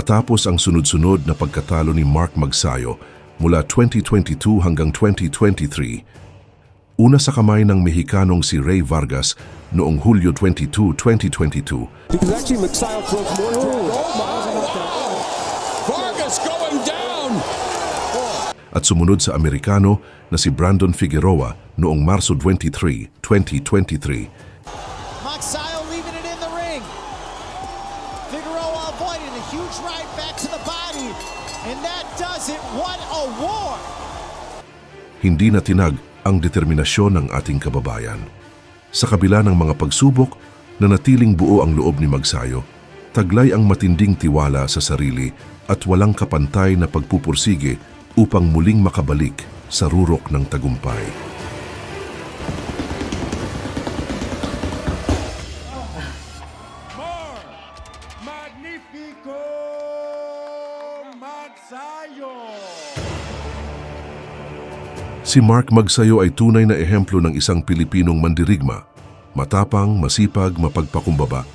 Matapos ang sunod-sunod na pagkatalo ni Mark Magsayo mula 2022 hanggang 2023, una sa kamay ng Mexicanong si Rey Vargas noong Hulyo 22, 2022. Because actually Magsayo broke more ground. Vargas going down! At sumunod sa Amerikano na si Brandon Figueroa noong Marso 23, 2023. Magsayo leaving it in the ring. Figueroa avoiding a huge right back to the body. And that does it. What a war! Hindi natinag ang determinasyon ng ating kababayan. Sa kabila ng mga pagsubok, nanatiling buo ang loob ni Magsayo, taglay ang matinding tiwala sa sarili at walang kapantay na pagpupursige upang muling makabalik sa rurok ng tagumpay. Magnifico Magsayo! Si Mark Magsayo ay tunay na ehemplo ng isang Pilipinong mandirigma, matapang, masipag, mapagpakumbaba,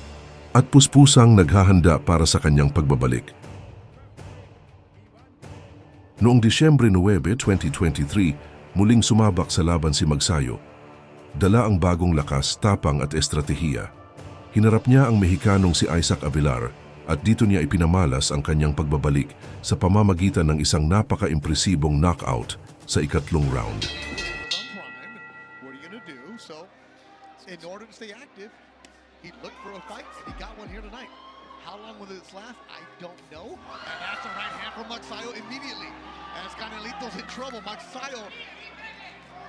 at puspusang naghahanda para sa kanyang pagbabalik. Noong Disyembre 9, 2023, muling sumabak sa laban si Magsayo. Dala ang bagong lakas, tapang at estratehiya. Hinarap niya ang Mexicanong si Isaac Avilar at dito niya ipinamalas ang kanyang pagbabalik sa pamamagitan ng isang napaka-impresibong knockout sa ikatlong round. What are you gonna do? So, in order to stay active, he looked for a fight and he got one here tonight. How long will this last? I don't know. And that's a right hand from Magsayo immediately. As Canelito's in trouble, Magsayo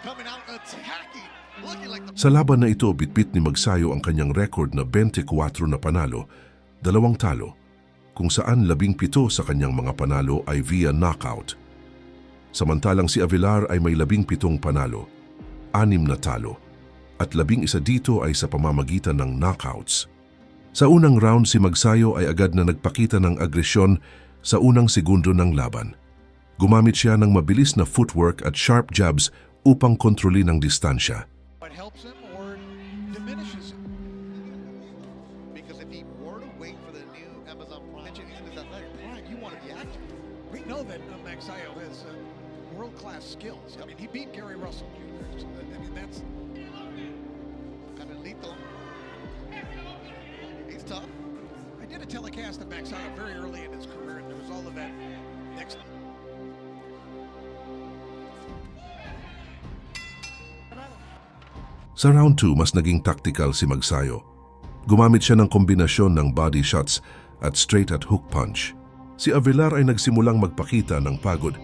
coming out attacking. Looking like the... Sa laban na ito, bitbit ni Magsayo ang kanyang record na 24 na panalo, 2 talo, kung saan 17 sa kanyang mga panalo ay via knockout. Samantalang si Avilar ay may 17 panalo, 6 na talo, at 11 dito ay sa pamamagitan ng knockouts. Sa unang round, si Magsayo ay agad na nagpakita ng agresyon sa unang segundo ng laban. Gumamit siya ng mabilis na footwork at sharp jabs upang kontrolin ang distansya. What helps him or diminishes him? Because if he were to wait for the new Amazon Prime, in his athletic prime, you want to be active. We know that Magsayo has world-class skills. I mean, he beat Gary Russell Jr. So, I mean, that's... Canelito. He's tough. I did a telecast of Magsayo very early in his career, and there was all of that next... Sa round 2, mas naging tactical si Magsayo. Gumamit siya ng kombinasyon ng body shots at straight at hook punch. Si Avilar ay nagsimulang magpakita ng pagod,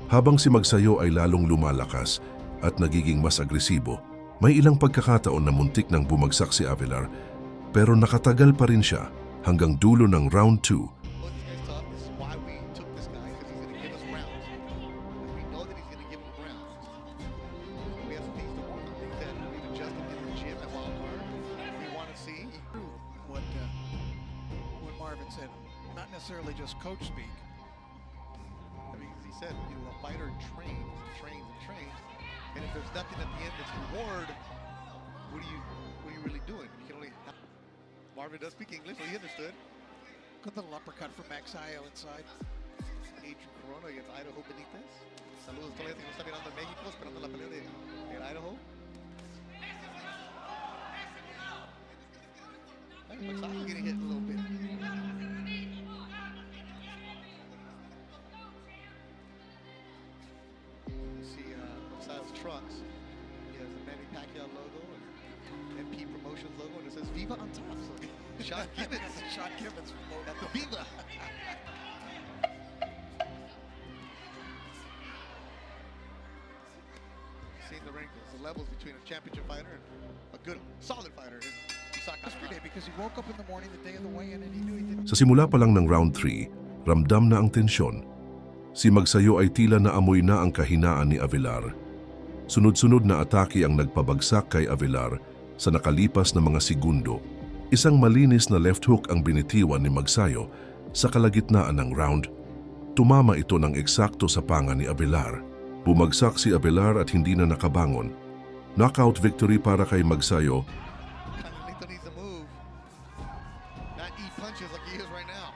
habang si Magsayo ay lalong lumalakas at nagiging mas agresibo. May ilang pagkakataon na muntik nang bumagsak si Avilar, pero nakatagal pa rin siya hanggang dulo ng round 2. Well, this guy's tough. This is why we took this guy, because he's going to give us rounds. We know that he's going to give us rounds. We have some things to work on, things that we've adjusted in the gym at Wildfire. We want to see. What Marvin said, not necessarily just coach speak. I mean, as he said, you know, a fighter trains and trains and trains, and if there's nothing at the end that's reward, what are you really doing? You can only have... Marvin does speak English, so he understood. Good little uppercut from Magsayo inside. Adrian Corona against Idaho Benitez. Saludos todavía si no está mirando en México, esperando la pelea de Idaho. Magsayo's getting hit a little bit. You see Magsayo's trunks. He has the Manny Pacquiao logo and MP Promotions logo, and it says Viva on top. So, Sean Gibbons. Sean Gibbons At the Viva. Seeing the wrinkles, the levels between a championship fighter and a good, solid fighter. yesterday because he woke up in the morning the day of the weigh-in and he knew he didn't... Sa simula pa lang ng round 3, ramdam na ang tensyon. Si Magsayo ay tila naamoy na ang kahinaan ni Avilar. Sunod-sunod na atake ang nagpabagsak kay Avilar sa nakalipas na mga segundo. Isang malinis na left hook ang binitiwan ni Magsayo sa kalagitnaan ng round. Tumama ito ng eksakto sa panga ni Avilar. Bumagsak si Avilar at hindi na nakabangon. Knockout victory para kay Magsayo. Canelito needs to move. Not eat punches like he is right now.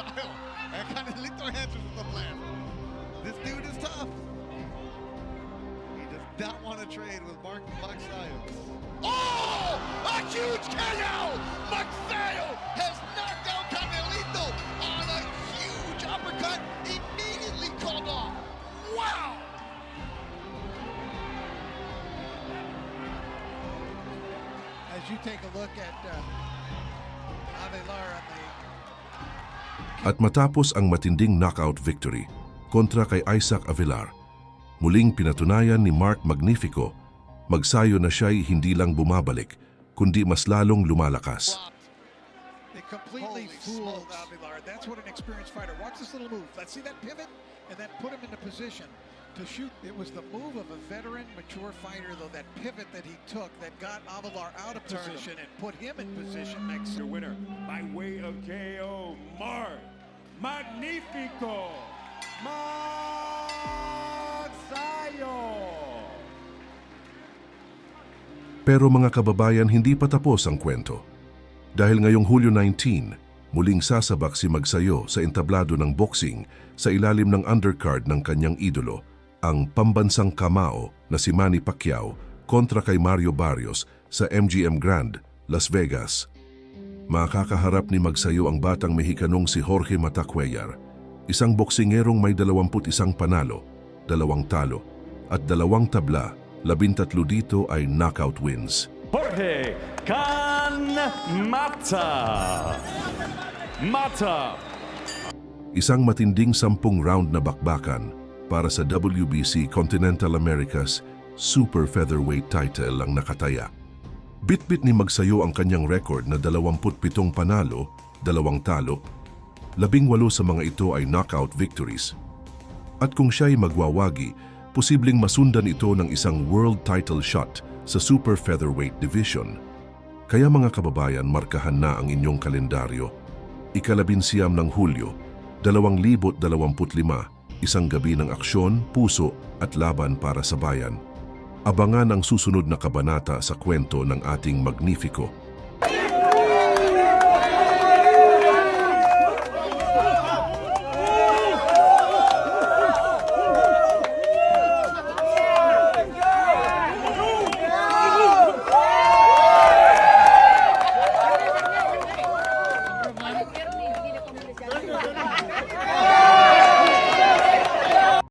Magsayo. And Canelito answers with the left. This dude is tough. He does not want to trade with Mark Magsayo. Oh! A huge KO! Magsayo has knocked out Canelito on a huge uppercut. Immediately called off. Wow! As you take a look at Avelar on the At matapos ang matinding knockout victory kontra kay Isaac Avelar, muling pinatunayan ni Mark Magnifico, Magsayo na siya'y hindi lang bumabalik, kundi mas lalong lumalakas. They completely Holy fooled smokes. Avelar. That's what an experienced fighter. Watch this little move. Let's see that pivot and then put him into position to shoot. It was the move of a veteran, mature fighter, though, that pivot that he took that got Avelar out of position and put him in position next The winner by way of KO, Mark Magnifico Magsayo. Pero mga kababayan, hindi pa tapos ang kwento. Dahil ngayong Hulyo 19, muling sasabak si Magsayo sa entablado ng boxing sa ilalim ng undercard ng kanyang idolo, ang pambansang kamao na si Manny Pacquiao kontra kay Mario Barrios sa MGM Grand, Las Vegas. Makakaharap ni Magsayo ang batang Mexicanong si Jorge Matacuellar, isang boksingerong may 21 panalo, 2 talo, at 2 tabla, 13 dito ay knockout wins. Jorge Mata. Isang matinding 10-round na bakbakan para sa WBC Continental Americas Super Featherweight title ang nakataya. Bitbit ni Magsayo ang kanyang record na 27 panalo, 2 talo, 18 sa mga ito ay knockout victories. At kung siya'y magwawagi, posibleng masundan ito ng isang world title shot sa Super Featherweight Division. Kaya mga kababayan, markahan na ang inyong kalendaryo. Ika-19 ng Hulyo, 2025, isang gabi ng aksyon, puso at laban para sa bayan. Abangan ang susunod na kabanata sa kwento ng ating Magnifico.